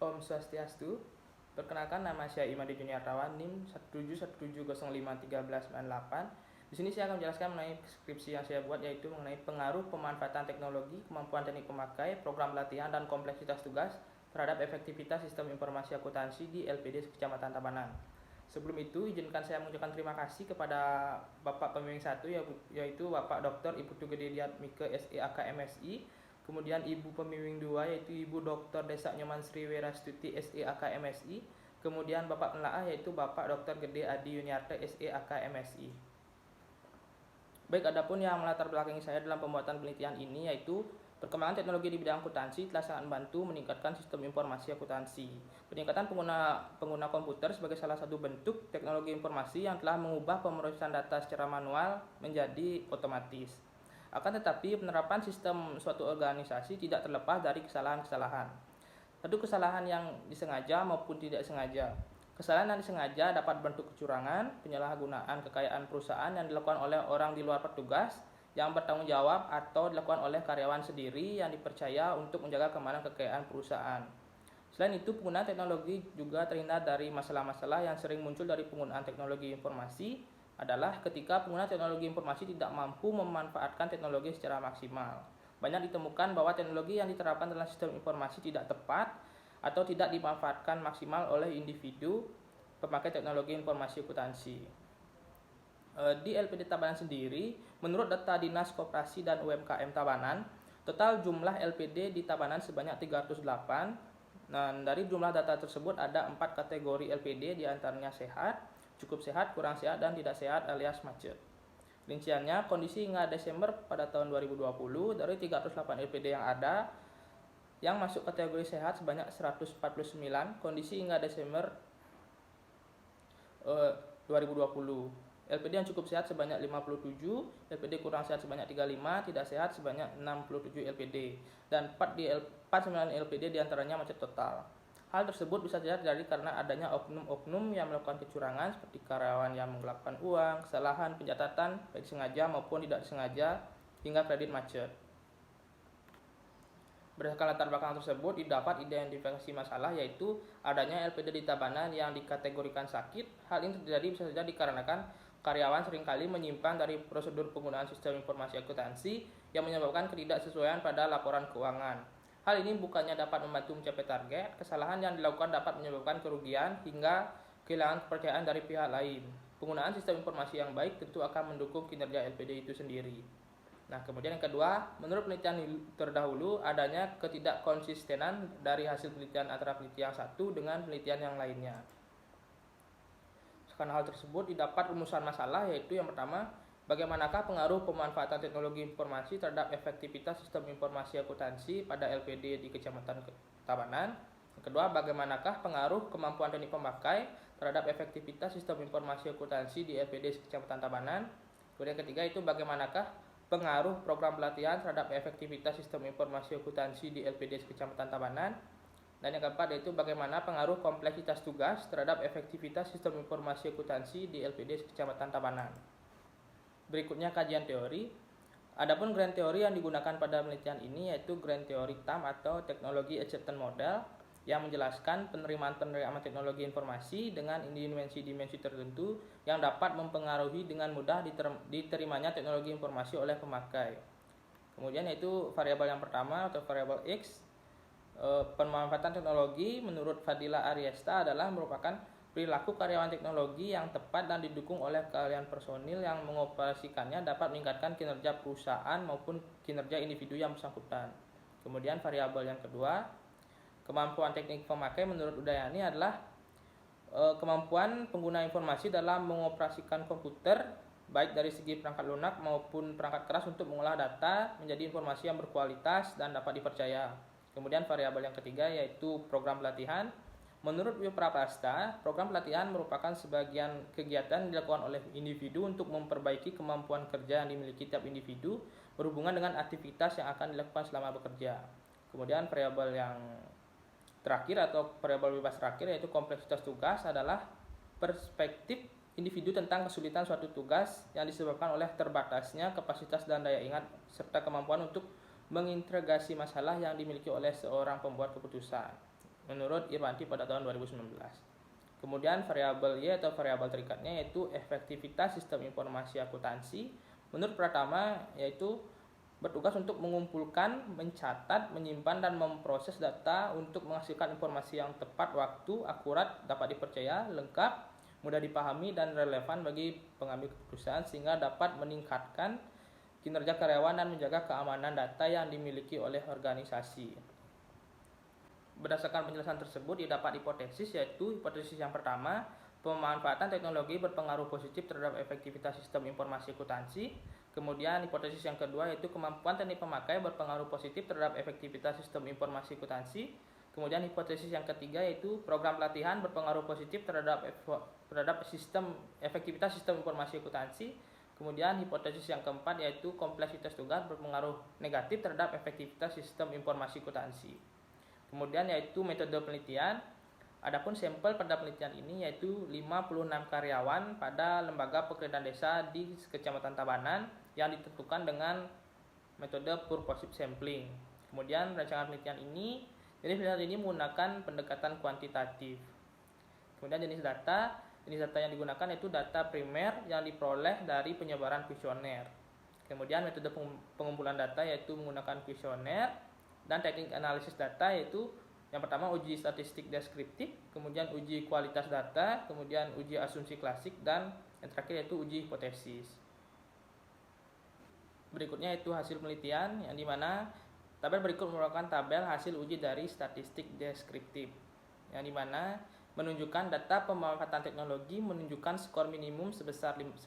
Om Swastiastu. Perkenalkan, nama saya Imadi Juniartawan, NIM 17170513998. Di sini saya akan menjelaskan mengenai skripsi yang saya buat, yaitu mengenai pengaruh pemanfaatan teknologi, kemampuan teknik pemakai, program latihan, dan kompleksitas tugas terhadap efektivitas sistem informasi akuntansi di LPD Kecamatan Tabanan. Sebelum itu, izinkan saya mengucapkan terima kasih kepada Bapak Pembimbing 1, yaitu Bapak Dr. Ibu Tugede Diat Mike SEAK MSI, kemudian Ibu Pembimbing 2, yaitu Ibu Dr. Desa Nyoman Sri Werastuti SEAK MSI, kemudian Bapak Penelaah, yaitu Bapak Dr. Gede Adi Yuniarte SEAK MSI. Baik, adapun yang melatar belakangi saya dalam pembuatan penelitian ini yaitu perkembangan teknologi di bidang akuntansi telah sangat membantu meningkatkan sistem informasi akuntansi. Peningkatan pengguna komputer sebagai salah satu bentuk teknologi informasi yang telah mengubah pemrosesan data secara manual menjadi otomatis. Akan tetapi, penerapan sistem suatu organisasi tidak terlepas dari kesalahan-kesalahan. Satu kesalahan yang disengaja maupun tidak sengaja. Kesalahan yang disengaja dapat bentuk kecurangan, penyalahgunaan kekayaan perusahaan yang dilakukan oleh orang di luar petugas yang bertanggung jawab atau dilakukan oleh karyawan sendiri yang dipercaya untuk menjaga keamanan kekayaan perusahaan. Selain itu, penggunaan teknologi juga terhindar dari masalah-masalah yang sering muncul dari penggunaan teknologi informasi adalah ketika pengguna teknologi informasi tidak mampu memanfaatkan teknologi secara maksimal. Banyak ditemukan bahwa teknologi yang diterapkan dalam sistem informasi tidak tepat atau tidak dimanfaatkan maksimal oleh individu pemakai teknologi informasi akuntansi. Di LPD Tabanan sendiri, menurut data Dinas Koperasi dan UMKM Tabanan, total jumlah LPD di Tabanan sebanyak 308. Dan dari jumlah data tersebut ada 4 kategori LPD, diantaranya sehat, cukup sehat, kurang sehat, dan tidak sehat alias macet. Rinciannya, kondisi hingga Desember pada tahun 2020, dari 308 LPD yang ada, yang masuk kategori sehat sebanyak 149, kondisi hingga Desember 2020. LPD yang cukup sehat sebanyak 57, LPD kurang sehat sebanyak 35, tidak sehat sebanyak 67 LPD, dan 49 LPD diantaranya macet total. Hal tersebut bisa terjadi karena adanya oknum-oknum yang melakukan kecurangan seperti karyawan yang menggelapkan uang, kesalahan pencatatan baik sengaja maupun tidak disengaja, hingga kredit macet. Berdasarkan latar belakang tersebut, didapat identifikasi masalah, yaitu adanya LPD di Tabanan yang dikategorikan sakit. Hal ini terjadi bisa saja dikarenakan karyawan seringkali menyimpan dari prosedur penggunaan sistem informasi akuntansi yang menyebabkan ketidaksesuaian pada laporan keuangan. Hal ini bukannya dapat membantu mencapai target, kesalahan yang dilakukan dapat menyebabkan kerugian hingga kehilangan kepercayaan dari pihak lain. Penggunaan sistem informasi yang baik tentu akan mendukung kinerja LPD itu sendiri. Nah, kemudian yang kedua, menurut penelitian terdahulu adanya ketidakkonsistenan dari hasil penelitian antara penelitian satu dengan penelitian yang lainnya. Karena hal tersebut didapat rumusan masalah, yaitu yang pertama, bagaimanakah pengaruh pemanfaatan teknologi informasi terhadap efektivitas sistem informasi akuntansi pada LPD di Kecamatan Tabanan. Yang kedua, bagaimanakah pengaruh kemampuan teknik pemakai terhadap efektivitas sistem informasi akuntansi di LPD Kecamatan Tabanan. Kemudian yang ketiga itu bagaimanakah pengaruh program pelatihan terhadap efektivitas sistem informasi akuntansi di LPD Kecamatan Tabanan. Dan yang keempat yaitu bagaimana pengaruh kompleksitas tugas terhadap efektivitas sistem informasi akuntansi di LPD Kecamatan Tabanan. Berikutnya kajian teori. Adapun grand teori yang digunakan pada penelitian ini yaitu grand teori TAM atau Technology Acceptance Model, yang menjelaskan penerimaan teknologi informasi dengan dimensi-dimensi tertentu yang dapat mempengaruhi dengan mudah diterimanya teknologi informasi oleh pemakai. Kemudian yaitu variabel yang pertama atau variabel X. Pemanfaatan teknologi menurut Fadila Ariesta adalah merupakan perilaku karyawan teknologi yang tepat dan didukung oleh keahlian personil yang mengoperasikannya dapat meningkatkan kinerja perusahaan maupun kinerja individu yang bersangkutan. Kemudian variabel yang kedua, kemampuan teknik pemakai menurut Udayani adalah kemampuan pengguna informasi dalam mengoperasikan komputer baik dari segi perangkat lunak maupun perangkat keras untuk mengolah data menjadi informasi yang berkualitas dan dapat dipercaya. Kemudian variabel yang ketiga yaitu program pelatihan. Menurut Wipraprasta, program pelatihan merupakan sebagian kegiatan yang dilakukan oleh individu untuk memperbaiki kemampuan kerja yang dimiliki tiap individu berhubungan dengan aktivitas yang akan dilakukan selama bekerja. Kemudian variabel yang terakhir atau variabel bebas terakhir yaitu kompleksitas tugas adalah perspektif individu tentang kesulitan suatu tugas yang disebabkan oleh terbatasnya kapasitas dan daya ingat serta kemampuan untuk mengintegrasi masalah yang dimiliki oleh seorang pembuat keputusan. menurut Irwanti pada tahun 2019. Kemudian variabel Y atau variabel terikatnya yaitu efektivitas sistem informasi akuntansi. Menurut Pratama yaitu bertugas untuk mengumpulkan, mencatat, menyimpan, dan memproses data untuk menghasilkan informasi yang tepat waktu, akurat, dapat dipercaya, lengkap, mudah dipahami, dan relevan bagi pengambil keputusan sehingga dapat meningkatkan kinerja karyawan dan menjaga keamanan data yang dimiliki oleh organisasi. Berdasarkan penjelasan tersebut didapat hipotesis, yaitu hipotesis yang pertama, pemanfaatan teknologi berpengaruh positif terhadap efektivitas sistem informasi akuntansi. Kemudian hipotesis yang kedua yaitu kemampuan teknik pemakai berpengaruh positif terhadap efektivitas sistem informasi akuntansi. Kemudian hipotesis yang ketiga yaitu program pelatihan berpengaruh positif terhadap efektivitas sistem informasi akuntansi. Kemudian hipotesis yang keempat yaitu kompleksitas tugas berpengaruh negatif terhadap efektivitas sistem informasi akuntansi. Kemudian yaitu metode penelitian. Adapun sampel pada penelitian ini yaitu 56 karyawan pada Lembaga Pekerjaan Desa di Kecamatan Tabanan yang ditentukan dengan metode purposive sampling. Kemudian rancangan penelitian ini menggunakan pendekatan kuantitatif. Kemudian jenis data yang digunakan yaitu data primer yang diperoleh dari penyebaran kuesioner. Kemudian metode pengumpulan data yaitu menggunakan kuesioner, dan teknik analisis data yaitu yang pertama uji statistik deskriptif, kemudian uji kualitas data, kemudian uji asumsi klasik, dan yang terakhir yaitu uji hipotesis. Berikutnya yaitu hasil penelitian, yang dimana tabel berikut merupakan tabel hasil uji dari statistik deskriptif, yang dimana menunjukkan data pemanfaatan teknologi menunjukkan skor minimum sebesar 19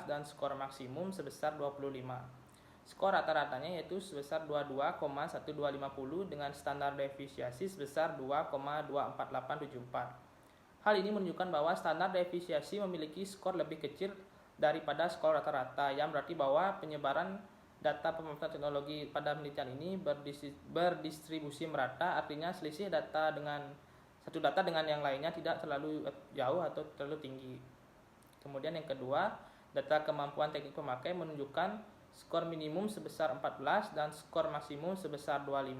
dan skor maksimum sebesar 25. Skor rata-ratanya yaitu sebesar 22,1250 dengan standar defisiasi sebesar 2,24874. Hal ini menunjukkan bahwa standar defisiasi memiliki skor lebih kecil daripada skor rata-rata, yang berarti bahwa penyebaran data pemanfaatan teknologi pada penelitian ini berdistribusi merata, artinya selisih satu data dengan yang lainnya tidak terlalu jauh atau terlalu tinggi. Kemudian yang kedua, data kemampuan teknik pemakai menunjukkan skor minimum sebesar 14 dan skor maksimum sebesar 25.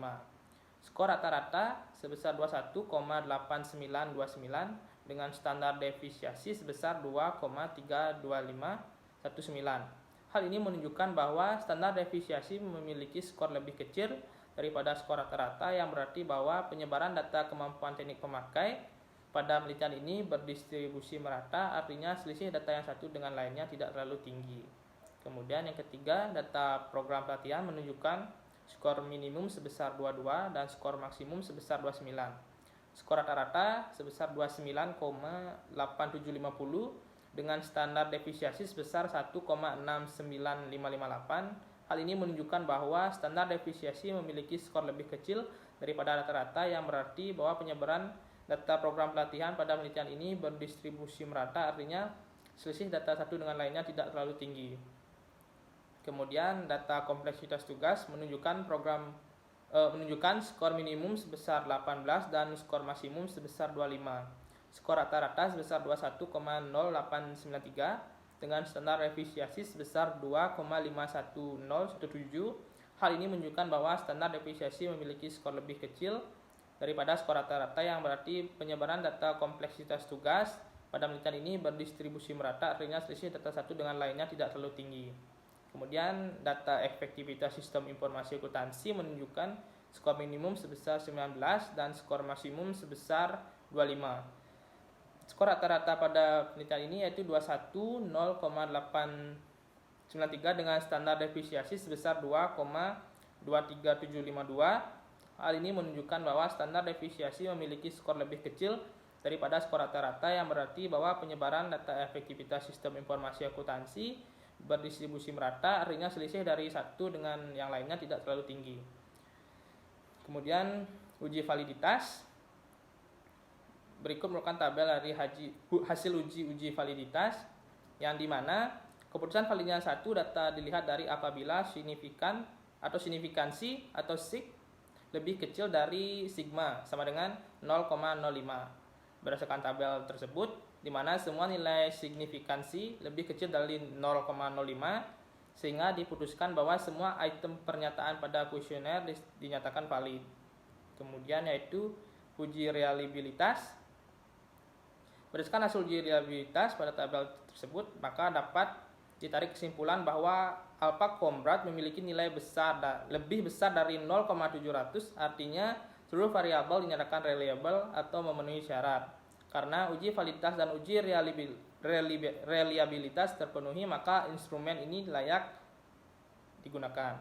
Skor rata-rata sebesar 21,8929 dengan standar defisiasi sebesar 2,32519. Hal ini menunjukkan bahwa standar defisiasi memiliki skor lebih kecil daripada skor rata-rata, yang berarti bahwa penyebaran data kemampuan teknik pemakai pada penelitian ini berdistribusi merata, artinya selisih data yang satu dengan lainnya tidak terlalu tinggi. Kemudian yang ketiga, data program pelatihan menunjukkan skor minimum sebesar 22 dan skor maksimum sebesar 29. Skor rata-rata sebesar 29,8750 dengan standar defisiasi sebesar 1,69558. Hal ini menunjukkan bahwa standar defisiasi memiliki skor lebih kecil daripada rata-rata, yang berarti bahwa penyebaran data program pelatihan pada penelitian ini berdistribusi merata, artinya selisih data satu dengan lainnya tidak terlalu tinggi. Kemudian data kompleksitas tugas menunjukkan skor minimum sebesar 18 dan skor maksimum sebesar 25. Skor rata-rata sebesar 21,0893 dengan standar defisiasi sebesar 2,51017. Hal ini menunjukkan bahwa standar defisiasi memiliki skor lebih kecil daripada skor rata-rata, yang berarti penyebaran data kompleksitas tugas pada penelitian ini berdistribusi merata, artinya selisih data satu dengan lainnya tidak terlalu tinggi. Kemudian data efektivitas sistem informasi akuntansi menunjukkan skor minimum sebesar 19 dan skor maksimum sebesar 25. Skor rata-rata pada penelitian ini yaitu 21,0893 dengan standar defisiasi sebesar 2,23752. Hal ini menunjukkan bahwa standar defisiasi memiliki skor lebih kecil daripada skor rata-rata, yang berarti bahwa penyebaran data efektivitas sistem informasi akuntansi berdistribusi merata, artinya selisih dari satu dengan yang lainnya tidak terlalu tinggi. Kemudian uji validitas. Berikut merupakan tabel dari hasil uji validitas, yang dimana keputusan validnya satu data dilihat dari apabila signifikan atau signifikansi atau sig lebih kecil dari sigma sama dengan 0,05. Berdasarkan tabel tersebut, di mana semua nilai signifikansi lebih kecil dari 0,05, sehingga diputuskan bahwa semua item pernyataan pada kuesioner dinyatakan valid. Kemudian yaitu uji reliabilitas. Berdasarkan hasil uji reliabilitas pada tabel tersebut, maka dapat ditarik kesimpulan bahwa alpha Combrad memiliki nilai lebih besar dari 0,700, artinya seluruh variabel dinyatakan reliable atau memenuhi syarat. Karena uji validitas dan uji reliabilitas terpenuhi, maka instrumen ini layak digunakan.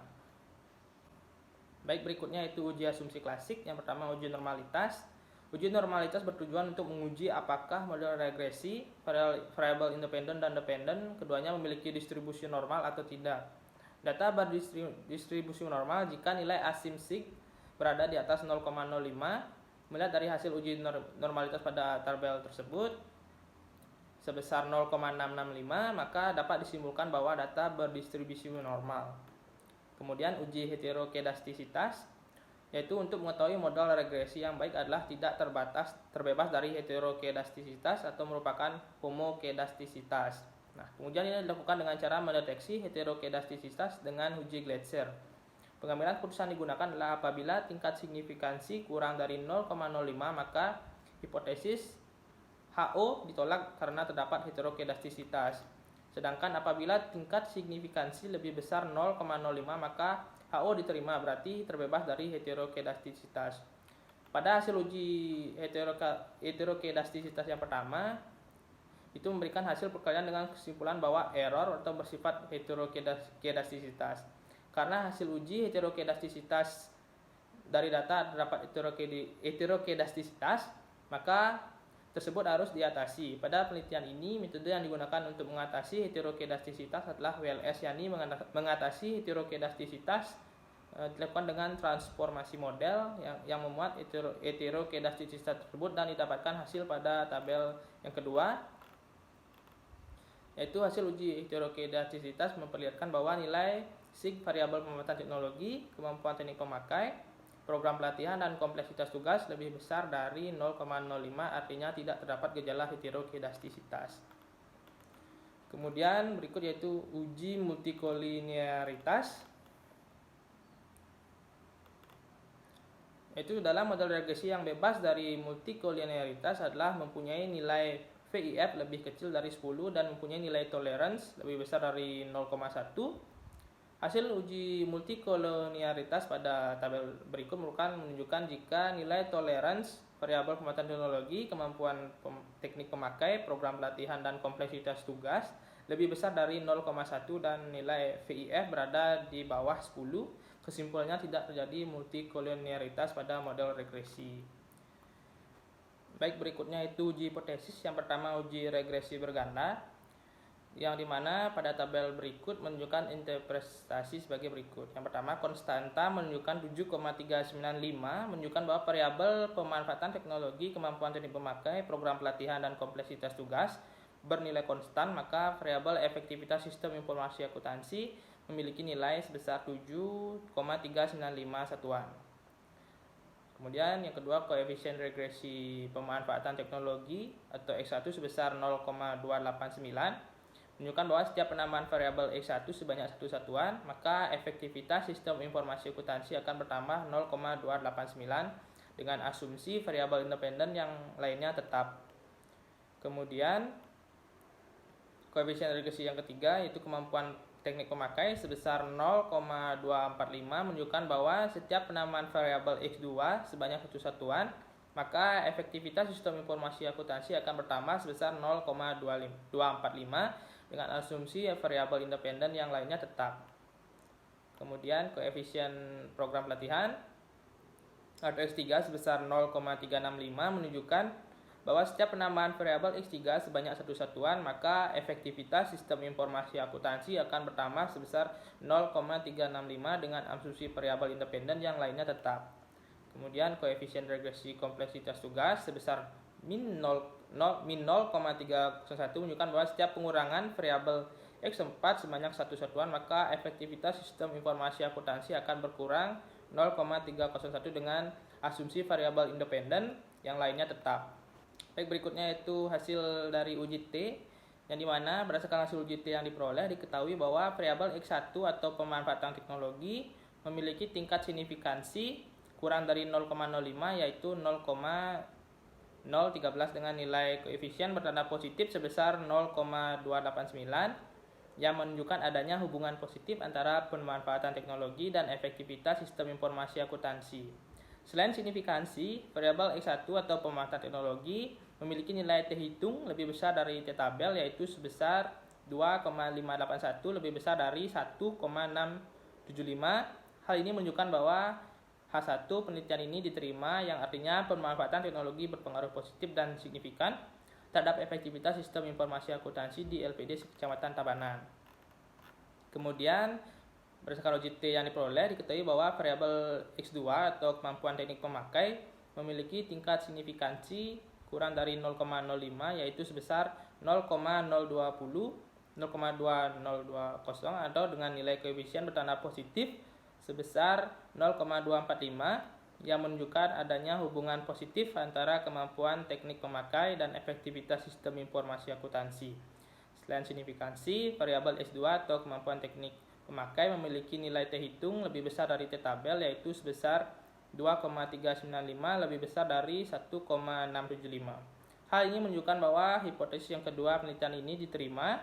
Baik, berikutnya itu uji asumsi klasik. Yang pertama, uji normalitas. Uji normalitas bertujuan untuk menguji apakah model regresi, variabel independen dan dependen, keduanya memiliki distribusi normal atau tidak. Data berdistribusi normal jika nilai asimsik berada di atas 0,05. Melihat dari hasil uji normalitas pada tabel tersebut sebesar 0,665, maka dapat disimpulkan bahwa data berdistribusi normal. Kemudian uji heterokedastisitas, yaitu untuk mengetahui model regresi yang baik adalah tidak terbebas dari heterokedastisitas atau merupakan homokedastisitas. Nah, kemudian ini dilakukan dengan cara mendeteksi heterokedastisitas dengan uji Gleiser. Pengambilan keputusan digunakan adalah apabila tingkat signifikansi kurang dari 0,05, maka hipotesis HO ditolak karena terdapat heterokedastisitas. Sedangkan apabila tingkat signifikansi lebih besar 0,05, maka HO diterima, berarti terbebas dari heterokedastisitas. Pada hasil uji heterokedastisitas yang pertama, itu memberikan hasil perkalian dengan kesimpulan bahwa error atau bersifat heterokedastisitas. Karena hasil uji heterokedastisitas dari data terdapat heterokedastisitas, maka tersebut harus diatasi. Pada penelitian ini, metode yang digunakan untuk mengatasi heterokedastisitas adalah WLS, yakni mengatasi heterokedastisitas dilakukan dengan transformasi model yang memuat heterokedastisitas tersebut dan didapatkan hasil pada tabel yang kedua, yaitu hasil uji heterokedastisitas memperlihatkan bahwa nilai SIG variabel pemanfaatan teknologi, kemampuan teknik pemakai, program pelatihan, dan kompleksitas tugas lebih besar dari 0,05, artinya tidak terdapat gejala heterokedastisitas. Kemudian berikut yaitu uji multikolinearitas. Yaitu dalam model regresi yang bebas dari multikolinearitas adalah mempunyai nilai VIF lebih kecil dari 10 dan mempunyai nilai tolerance lebih besar dari 0,1. Hasil uji multikolinearitas pada tabel berikut menunjukkan jika nilai tolerance variabel pemanfaatan teknologi, kemampuan teknik pemakai, program pelatihan, dan kompleksitas tugas lebih besar dari 0,1 dan nilai VIF berada di bawah 10, kesimpulannya tidak terjadi multikolinearitas pada model regresi. Baik, berikutnya itu uji hipotesis. Yang pertama, uji regresi berganda, yang dimana pada tabel berikut menunjukkan interpretasi sebagai berikut. Yang pertama, konstanta menunjukkan 7,395, menunjukkan bahwa variabel pemanfaatan teknologi, kemampuan teknik pemakai, program pelatihan, dan kompleksitas tugas bernilai konstan, maka variabel efektivitas sistem informasi akuntansi memiliki nilai sebesar 7,395 satuan. Kemudian yang kedua, koefisien regresi pemanfaatan teknologi atau X1 sebesar 0,289, menunjukkan bahwa setiap penambahan variabel X1 sebanyak satu satuan, maka efektivitas sistem informasi akuntansi akan bertambah 0,289 dengan asumsi variabel independen yang lainnya tetap. Kemudian koefisien regresi yang ketiga yaitu kemampuan teknik pemakai sebesar 0,245, menunjukkan bahwa setiap penambahan variabel X2 sebanyak satu satuan, maka efektivitas sistem informasi akuntansi akan bertambah sebesar 0,245 dengan asumsi variabel independen yang lainnya tetap. Kemudian koefisien program pelatihan atau X3 sebesar 0,365 menunjukkan bahwa setiap penambahan variabel X3 sebanyak satu satuan, maka efektivitas sistem informasi akuntansi akan bertambah sebesar 0,365 dengan asumsi variabel independen yang lainnya tetap. Kemudian koefisien regresi kompleksitas tugas sebesar min 0,301 menunjukkan bahwa setiap pengurangan variabel X4 sebanyak satu satuan, maka efektivitas sistem informasi akuntansi akan berkurang 0,301 dengan asumsi variabel independen yang lainnya tetap. Baik, berikutnya itu hasil dari uji T, yang dimana berdasarkan hasil uji T yang diperoleh diketahui bahwa variabel X1 atau pemanfaatan teknologi memiliki tingkat signifikansi kurang dari 0,05 yaitu 0,013 dengan nilai koefisien bertanda positif sebesar 0,289 yang menunjukkan adanya hubungan positif antara pemanfaatan teknologi dan efektivitas sistem informasi akuntansi. Selain signifikansi, variabel X1 atau pemanfaatan teknologi memiliki nilai T hitung lebih besar dari T tabel yaitu sebesar 2,581 lebih besar dari 1,675. Hal ini menunjukkan bahwa H1 penelitian ini diterima yang artinya pemanfaatan teknologi berpengaruh positif dan signifikan terhadap efektivitas sistem informasi akuntansi di LPD Kecamatan Tabanan. Kemudian berdasarkan OJT yang diperoleh diketahui bahwa variabel X2 atau kemampuan teknik pemakai memiliki tingkat signifikansi kurang dari 0,05 yaitu sebesar 0,020 atau dengan nilai koefisien bertanda positif sebesar 0,245 yang menunjukkan adanya hubungan positif antara kemampuan teknik pemakai dan efektivitas sistem informasi akuntansi. Selain signifikansi, variabel S2 atau kemampuan teknik pemakai memiliki nilai T hitung lebih besar dari T tabel yaitu sebesar 2,395 lebih besar dari 1,675. Hal ini menunjukkan bahwa hipotesis yang kedua penelitian ini diterima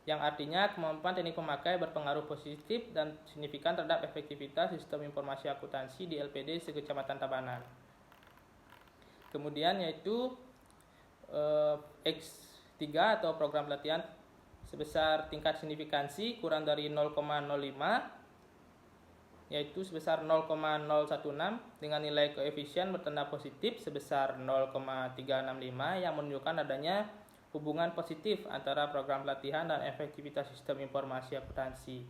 yang artinya kemampuan teknik pemakai berpengaruh positif dan signifikan terhadap efektivitas sistem informasi akuntansi di LPD Sekecamatan Tabanan. Kemudian yaitu X3 atau program pelatihan sebesar tingkat signifikansi kurang dari 0,05 yaitu sebesar 0,016 dengan nilai koefisien bertanda positif sebesar 0,365 yang menunjukkan adanya hubungan positif antara program pelatihan dan efektivitas sistem informasi akuntansi.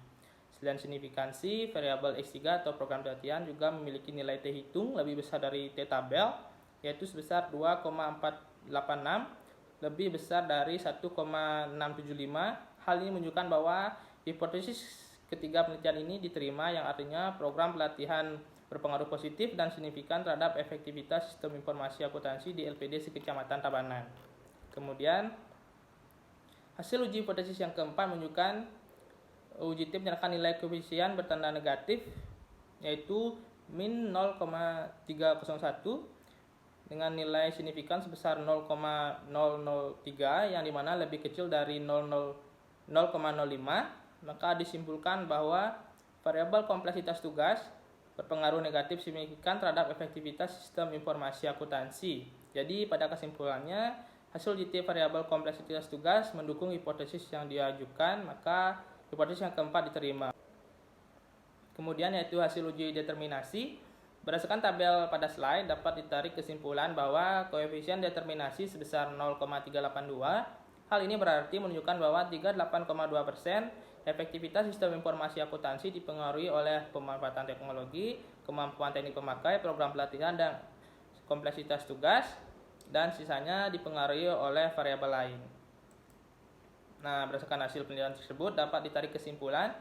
Selain signifikansi, variabel X3 atau program pelatihan juga memiliki nilai T hitung lebih besar dari T tabel, yaitu sebesar 2,486 lebih besar dari 1,675. Hal ini menunjukkan bahwa hipotesis ketiga penelitian ini diterima yang artinya program pelatihan berpengaruh positif dan signifikan terhadap efektivitas sistem informasi akuntansi di LPD Sekecamatan Tabanan. Kemudian hasil uji hipotesis yang keempat menunjukkan UJT menyerahkan nilai koefisien bertanda negatif yaitu min 0,301 dengan nilai signifikan sebesar 0,003 yang dimana lebih kecil dari 0,05. Maka disimpulkan bahwa variabel kompleksitas tugas berpengaruh negatif signifikan terhadap efektivitas sistem informasi akuntansi. Jadi pada kesimpulannya hasil UJT variabel kompleksitas tugas mendukung hipotesis yang diajukan, maka hipotesis yang keempat diterima. Kemudian yaitu hasil uji determinasi. Berdasarkan tabel pada slide dapat ditarik kesimpulan bahwa koefisien determinasi sebesar 0,382. Hal ini berarti menunjukkan bahwa 38,2% efektivitas sistem informasi akuntansi dipengaruhi oleh pemanfaatan teknologi, kemampuan teknik pemakai, program pelatihan, dan kompleksitas tugas, dan sisanya dipengaruhi oleh variabel lain. Nah, berdasarkan hasil penelitian tersebut dapat ditarik kesimpulan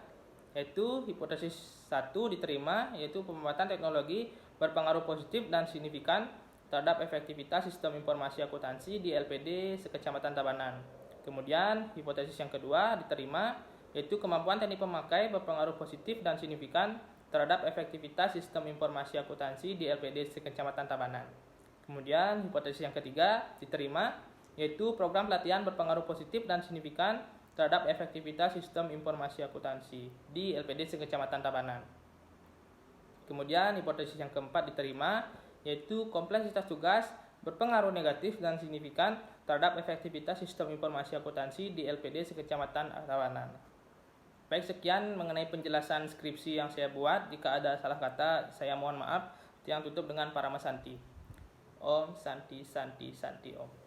yaitu hipotesis 1 diterima yaitu pemanfaatan teknologi berpengaruh positif dan signifikan terhadap efektivitas sistem informasi akuntansi di LPD Sekecamatan Tabanan. Kemudian hipotesis yang kedua diterima yaitu kemampuan teknik pemakai berpengaruh positif dan signifikan terhadap efektivitas sistem informasi akuntansi di LPD Sekecamatan Tabanan. Kemudian hipotesis yang ketiga diterima yaitu program pelatihan berpengaruh positif dan signifikan terhadap efektivitas sistem informasi akuntansi di LPD Sekecamatan Tabanan. Kemudian hipotesis yang keempat diterima yaitu kompleksitas tugas berpengaruh negatif dan signifikan terhadap efektivitas sistem informasi akuntansi di LPD Sekecamatan Tabanan. Baik, sekian mengenai penjelasan skripsi yang saya buat. Jika ada salah kata, saya mohon maaf. Yang tutup dengan Paramasanti. Om Santi Santi Santi Om.